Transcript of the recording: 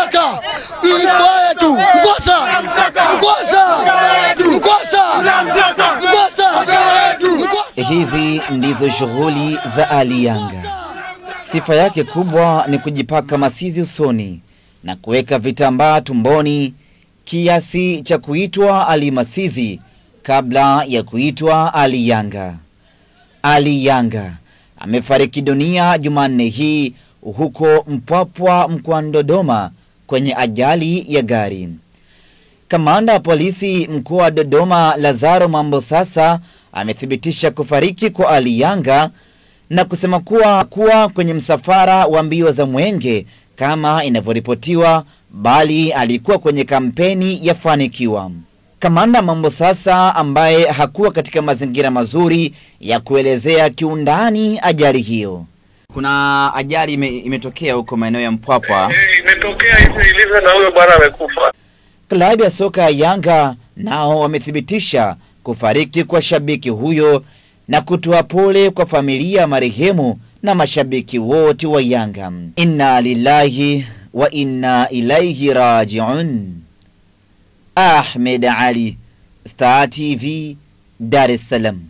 tunamtaka mkwae tu, Mkwasa. Hizi ndizo shughuli za Ali Yanga. Sifa yake kubwa ni kujipaka masizi usoni na kuweka vitambaa tumboni kiasi cha kuitwa Ali Masizi kabla ya kuitwa Ali Yanga. Ali Yanga amefariki dunia Jumanne hii huko Mpwapwa mkoani Dodoma kwenye ajali ya gari. Kamanda wa polisi mkoa wa Dodoma Lazaro Mambosasa amethibitisha kufariki kwa Ali Yanga na kusema kuwa kwenye msafara wa mbio za mwenge kama inavyoripotiwa, bali alikuwa kwenye kampeni ya Fanikiwa. Kamanda Mambosasa ambaye hakuwa katika mazingira mazuri ya kuelezea kiundani ajali hiyo. Kuna ajali imetokea huko maeneo ya Mpwapwa. Imetokea hivi ilivyo na huyo bwana amekufa. Klabu ya soka ya Yanga nao wamethibitisha kufariki kwa shabiki huyo na kutoa pole kwa familia marehemu na mashabiki wote wa Yanga. Inna lillahi wa inna ilaihi raji'un. Ahmed Ali, Star TV, Dar es Salaam.